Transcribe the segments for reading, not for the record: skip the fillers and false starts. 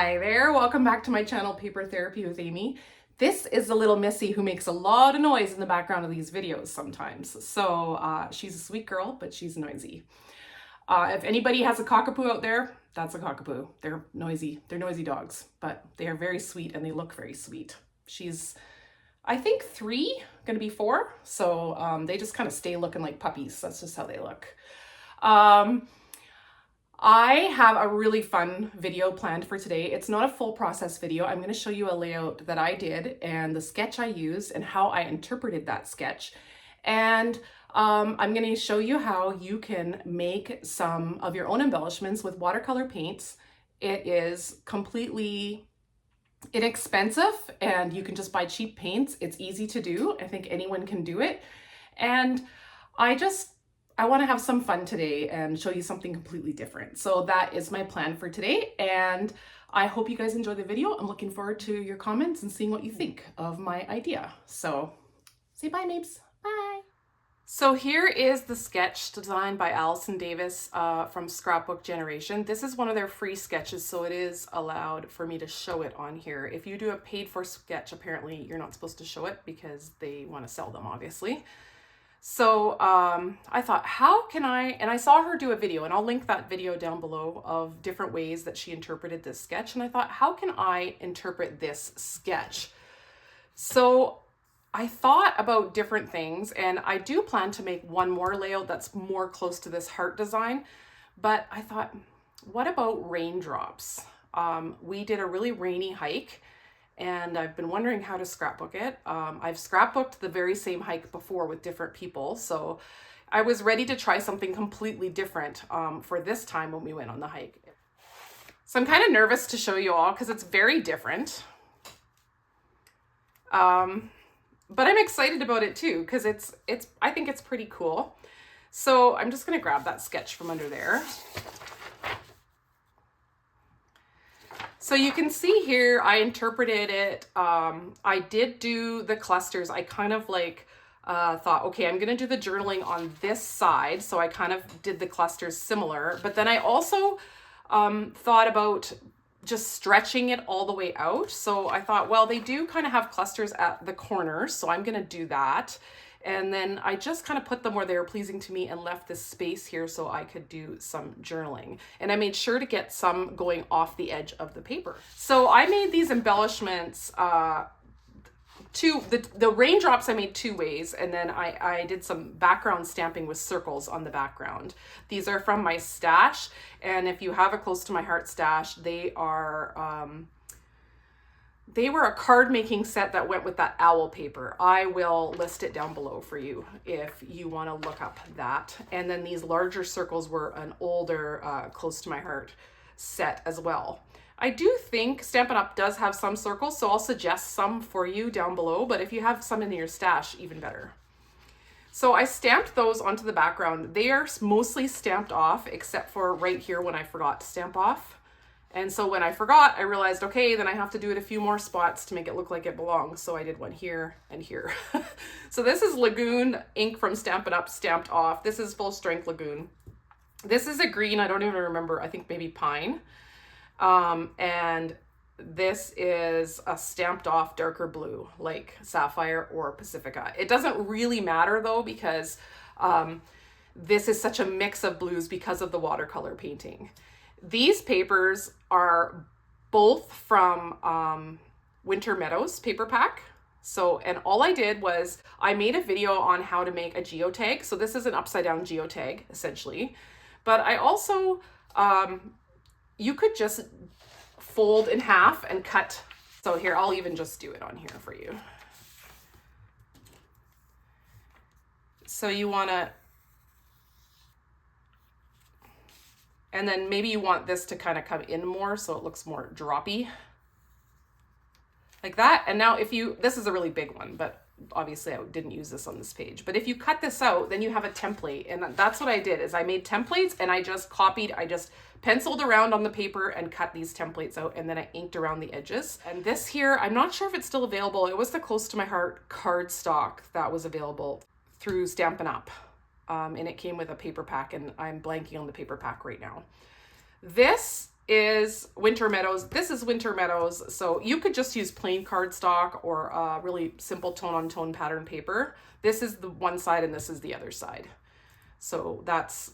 Hi there, welcome back to my channel, Paper Therapy with Amy. This is the little Missy who makes a lot of noise in the background of these videos sometimes. So she's a sweet girl, but she's noisy. If anybody has a cockapoo out there, that's a cockapoo. They're noisy dogs, but they are very sweet and they look very sweet. She's, I think 3, gonna be 4. So they just kind of stay looking like puppies. That's just how they look. I have a really fun video planned for today. It's not a full process video. I'm going to show you a layout that I did and the sketch I used and how I interpreted that sketch. And I'm going to show you how you can make some of your own embellishments with watercolor paints. It is completely inexpensive and you can just buy cheap paints. It's easy to do. I think anyone can do it. And I want to have some fun today and show you something completely different. So that is my plan for today. And I hope you guys enjoy the video. I'm looking forward to your comments and seeing what you think of my idea. So say bye, Mapes. Bye. So here is the sketch designed by Allison Davis from Scrapbook Generation. This is one of their free sketches, so it is allowed for me to show it on here. If you do a paid for sketch, apparently you're not supposed to show it because they want to sell them, obviously. So I thought, how can and I saw her do a video, and I'll link that video down below, of different ways that she interpreted this sketch. And I thought, how can I interpret this sketch? So I thought about different things, and I do plan to make one more layout that's more close to this heart design. But I thought, what about raindrops? We did a really rainy hike, and I've been wondering how to scrapbook it. I've scrapbooked the very same hike before with different people, so I was ready to try something completely different for this time when we went on the hike. So I'm kind of nervous to show you all because it's very different. But I'm excited about it too because I think it's pretty cool. So I'm just gonna grab that sketch from under there. So you can see here, I interpreted it. I did do the clusters. I kind of thought, okay, I'm going to do the journaling on this side. So I kind of did the clusters similar. But then I also thought about just stretching it all the way out. So I thought, well, they do kind of have clusters at the corners. So I'm going to do that. And then I just kind of put them where they were pleasing to me and left this space here so I could do some journaling. And I made sure to get some going off the edge of the paper. So I made these embellishments, the raindrops I made 2 ways, and then I did some background stamping with circles on the background. These are from my stash, and if you have a Close to My Heart stash, they were a card making set that went with that owl paper. I will list it down below for you if you want to look up that. And then these larger circles were an older Close to My Heart set as well. I do think Stampin' Up! Does have some circles, so I'll suggest some for you down below, but if you have some in your stash, even better. So I stamped those onto the background. They are mostly stamped off, except for right here when I forgot to stamp off. And so when I forgot, I realized, okay, then I have to do it a few more spots to make it look like it belongs. So I did one here and here. So this is Lagoon ink from Stampin' Up! Stamped off. This is Full Strength Lagoon. This is a green, I don't even remember, I think maybe pine. And this is a stamped off darker blue, like Sapphire or Pacifica. It doesn't really matter though, because this is such a mix of blues because of the watercolor painting. These papers are both from Winter Meadows paper pack. So, and all I did was I made a video on how to make a geotag. So this is an upside down geotag essentially, but I also, you could just fold in half and cut. So here, I'll even just do it on here for you. So you want to, and then maybe you want this to kind of come in more so it looks more droppy. Like that. And now this is a really big one, but obviously I didn't use this on this page. But if you cut this out, then you have a template. And that's what I did, is I made templates and I just penciled around on the paper and cut these templates out, and then I inked around the edges. And this here, I'm not sure if it's still available. It was the Close to My Heart cardstock that was available through Stampin' Up! And it came with a paper pack, and I'm blanking on the paper pack right now. This is Winter Meadows. This is Winter Meadows. So you could just use plain cardstock or really simple tone-on-tone pattern paper. This is the one side and this is the other side. So that's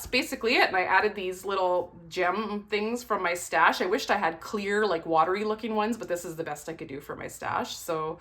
basically it. And I added these little gem things from my stash. I wished I had clear, like watery looking ones, but this is the best I could do for my stash. So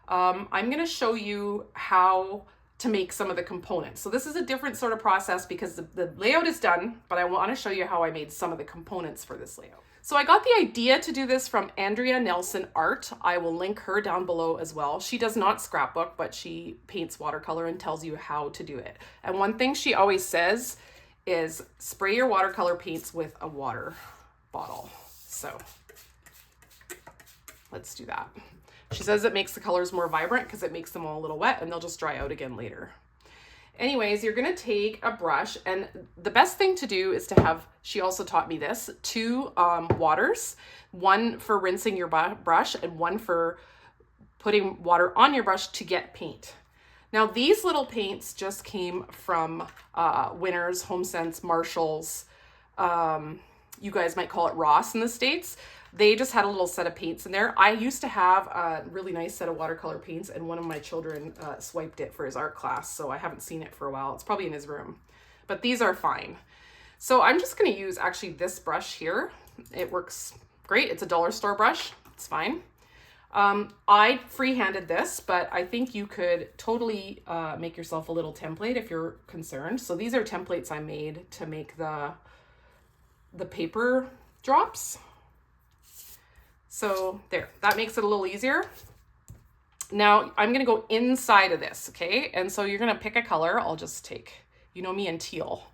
I'm gonna show you how to make some of the components. So this is a different sort of process because the layout is done, but I want to show you how I made some of the components for this layout. So I got the idea to do this from Andrea Nelson Art. I will link her down below as well. She does not scrapbook, but she paints watercolor and tells you how to do it. And one thing she always says is spray your watercolor paints with a water bottle. So let's do that. She says it makes the colors more vibrant because it makes them all a little wet and they'll just dry out again later. Anyways, you're gonna take a brush, and the best thing to do is to have, she also taught me this, 2 waters, one for rinsing your brush and one for putting water on your brush to get paint. Now these little paints just came from Winners, HomeSense, Marshalls, you guys might call it Ross in the States. They just had a little set of paints in there. I used to have a really nice set of watercolor paints, and one of my children swiped it for his art class, so I haven't seen it for a while. It's probably in his room, but these are fine. So I'm just gonna use actually this brush here. It works great. It's a dollar store brush. It's fine. I freehanded this, but I think you could totally make yourself a little template if you're concerned. So these are templates I made to make the paper drops. So there, that makes it a little easier. Now I'm gonna go inside of this, okay? And so you're gonna pick a color. I'll just take, you know me and teal.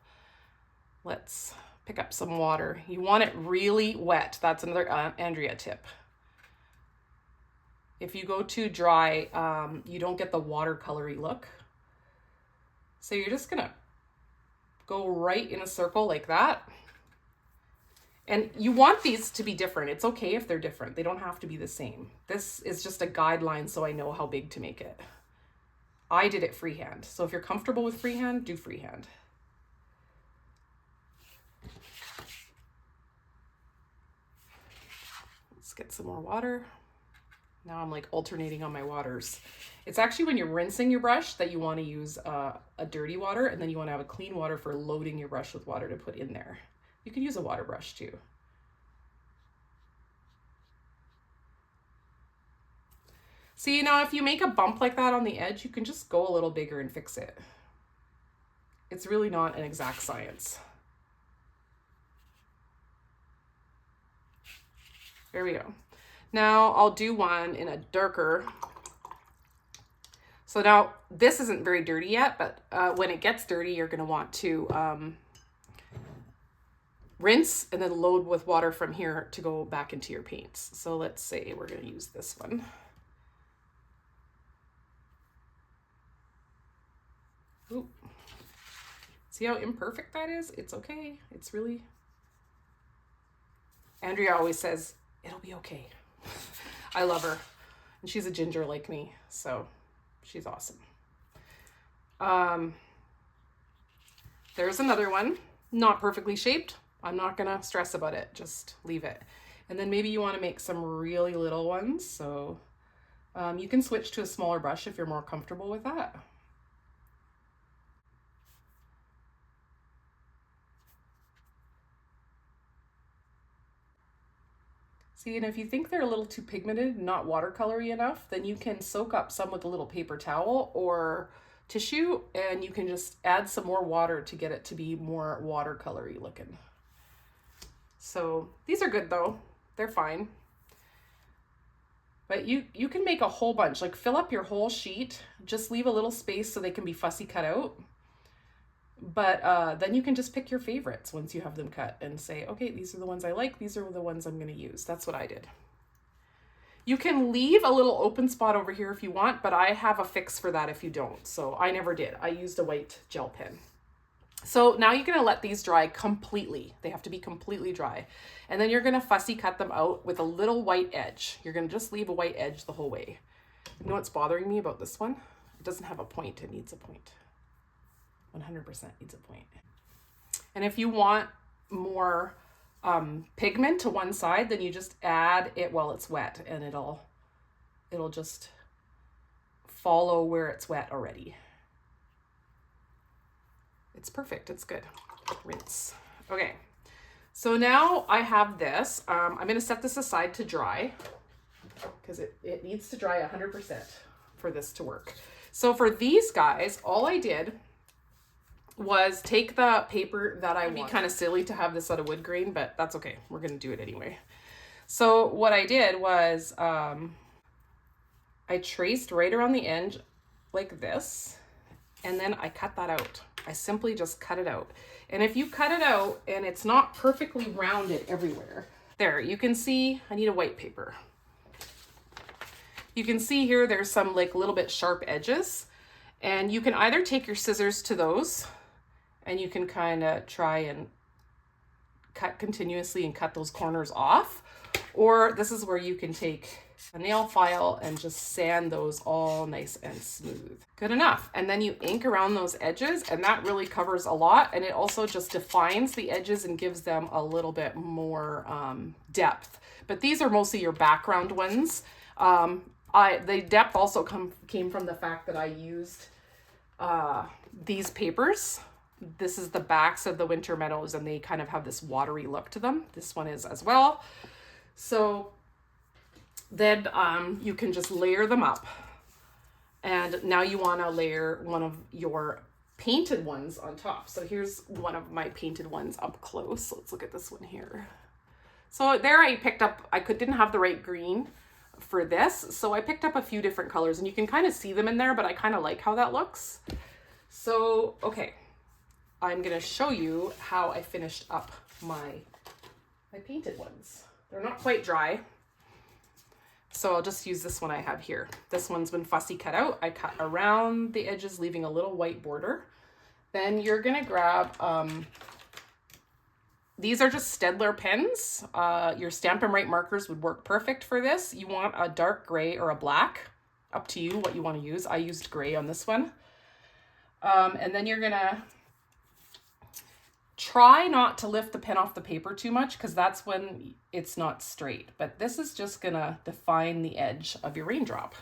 Let's pick up some water. You want it really wet. That's another Andrea tip. If you go too dry, you don't get the watercolory look. So you're just gonna go right in a circle like that. And you want these to be different. It's okay if they're different. They don't have to be the same. This is just a guideline so I know how big to make it. I did it freehand. So if you're comfortable with freehand, do freehand. Let's get some more water. Now I'm like alternating on my waters. It's actually when you're rinsing your brush that you want to use a dirty water, and then you want to have a clean water for loading your brush with water to put in there. You can use a water brush too. See, now if you make a bump like that on the edge, you can just go a little bigger and fix it. It's really not an exact science. There we go. Now I'll do one in a darker. So now this isn't very dirty yet, but when it gets dirty, you're gonna want to rinse and then load with water from here to go back into your paints. So let's say we're gonna use this one. Ooh. See how imperfect that is? It's okay. It's really, Andrea always says, it'll be okay. I love her. And she's a ginger like me, so she's awesome. There's another one, not perfectly shaped. I'm not gonna stress about it, just leave it. And then maybe you wanna make some really little ones. So you can switch to a smaller brush if you're more comfortable with that. See, and if you think they're a little too pigmented, not watercolory enough, then you can soak up some with a little paper towel or tissue, and you can just add some more water to get it to be more watercolory looking. So these are good though, they're fine. But you can make a whole bunch, like fill up your whole sheet, just leave a little space so they can be fussy cut out. But then you can just pick your favorites once you have them cut and say, okay, these are the ones I like, these are the ones I'm gonna use. That's what I did. You can leave a little open spot over here if you want, but I have a fix for that if you don't. So I never did. I used a white gel pen. So now you're gonna let these dry completely. They have to be completely dry. And then you're gonna fussy cut them out with a little white edge. You're gonna just leave a white edge the whole way. You know what's bothering me about this one? It doesn't have a point, it needs a point. 100% needs a point. And if you want more pigment to one side, then you just add it while it's wet, and it'll just follow where it's wet already. It's perfect. It's good. Rinse. Okay. So now I have this. I'm going to set this aside to dry because it needs to dry 100% for this to work. So for these guys, all I did was take the paper that I want. It'd be kind of silly to have this out of wood grain, but that's okay. We're going to do it anyway. So what I did was I traced right around the edge like this, and then I cut that out. I simply just cut it out. And if you cut it out and it's not perfectly rounded everywhere, there, you can see, I need a white paper. You can see here there's some like little bit sharp edges, and you can either take your scissors to those and you can kind of try and cut continuously and cut those corners off, or this is where you can take a nail file and just sand those all nice and smooth. Good enough. And then you ink around those edges, and that really covers a lot, and it also just defines the edges and gives them a little bit more depth. But these are mostly your background ones. The depth also came from the fact that I used these papers. This is the backs of the winter Meadows, and they kind of have this watery look to them. This one is as well. So then you can just layer them up. And now you want to layer one of your painted ones on top. So here's one of my painted ones up close. Let's look at this one here. So there I picked up, didn't have the right green for this, so I picked up a few different colors, and you can kind of see them in there, but I kind of like how that looks. So, okay, I'm going to show you how I finished up my painted ones. They're not quite dry, so I'll just use this one I have here. This one's been fussy cut out. I cut around the edges, leaving a little white border. Then you're going to grab, these are just Staedtler pens. Your Stampin' Up markers would work perfect for this. You want a dark gray or a black, up to you what you want to use. I used gray on this one. And then you're going to try not to lift the pen off the paper too much, because that's when it's not straight. But this is just going to define the edge of your raindrop.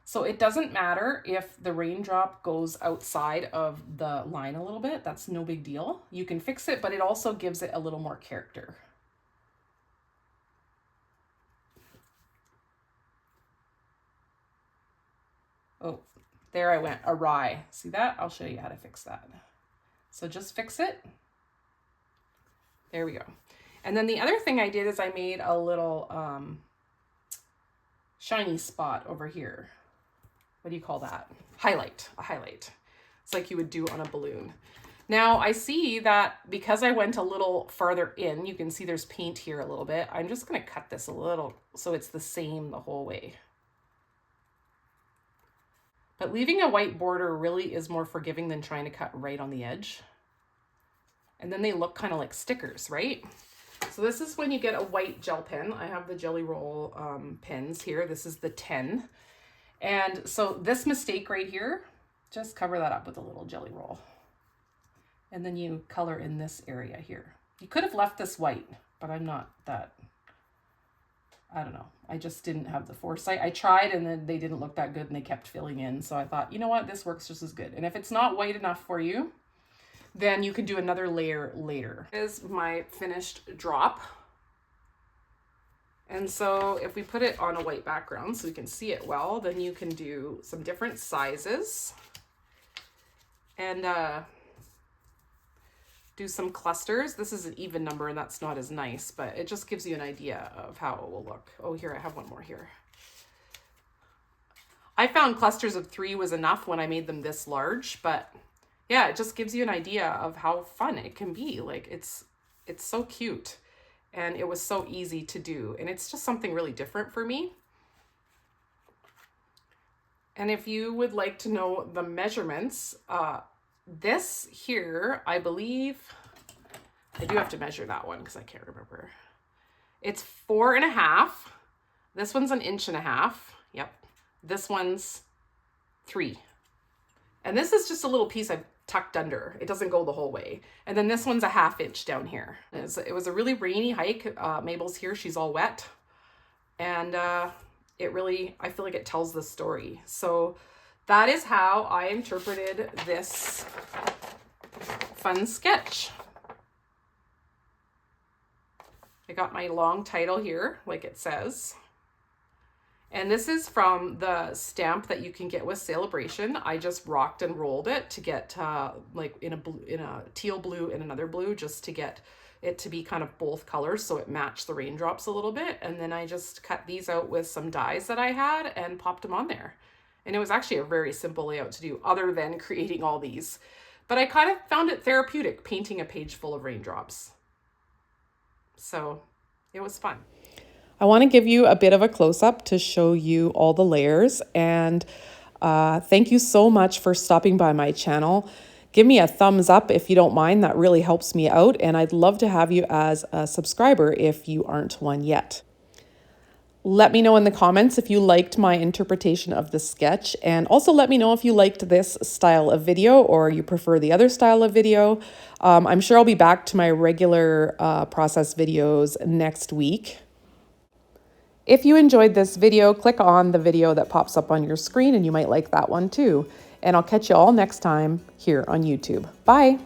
So it doesn't matter if the raindrop goes outside of the line a little bit. That's no big deal. You can fix it, but it also gives it a little more character. Oh, there I went awry. See that? I'll show you how to fix that. So just fix it. There we go. And then the other thing I did is I made a little shiny spot over here. What do you call that? Highlight, a highlight. It's like you would do on a balloon. Now I see that because I went a little farther in, you can see there's paint here a little bit. I'm just gonna cut this a little so it's the same the whole way. But leaving a white border really is more forgiving than trying to cut right on the edge. And then they look kind of like stickers, right? So this is when you get a white gel pen. I have the Jelly Roll pens here. This is the 10. And so this mistake right here, just cover that up with a little Jelly Roll. And then you color in this area here. You could have left this white, but I'm not that, I don't know. I just didn't have the foresight. I tried and then they didn't look that good and they kept filling in. So I thought, you know what, this works just as good. And if it's not white enough for you, then you can do another layer later. This is my finished drop. And so if we put it on a white background so we can see it well, then you can do some different sizes and do some clusters. This is an even number and that's not as nice, but it just gives you an idea of how it will look. Oh, here, I have one more here. I found clusters of 3 was enough when I made them this large, but yeah, it just gives you an idea of how fun it can be. Like it's so cute. And it was so easy to do. And it's just something really different for me. And if you would like to know the measurements, this here, I believe, I do have to measure that one because I can't remember. It's 4.5. This one's 1.5 inches. Yep. This one's 3. And this is just a little piece tucked under. It doesn't go the whole way. And then this one's a 1/2 inch down here. It was a really rainy hike. Mabel's here, she's all wet. And it really, I feel like it tells the story. So that is how I interpreted this fun sketch. I got my long title here, like it says. And this is from the stamp that you can get with Celebration. I just rocked and rolled it to get like in a teal blue and another blue, just to get it to be kind of both colors so it matched the raindrops a little bit. And then I just cut these out with some dies that I had and popped them on there. And it was actually a very simple layout to do other than creating all these. But I kind of found it therapeutic painting a page full of raindrops. So it was fun. I want to give you a bit of a close-up to show you all the layers, and thank you so much for stopping by my channel. Give me a thumbs up if you don't mind, that really helps me out, and I'd love to have you as a subscriber if you aren't one yet. Let me know in the comments if you liked my interpretation of the sketch, and also let me know if you liked this style of video or you prefer the other style of video. I'm sure I'll be back to my regular process videos next week. If you enjoyed this video, click on the video that pops up on your screen and you might like that one too. And I'll catch you all next time here on YouTube. Bye.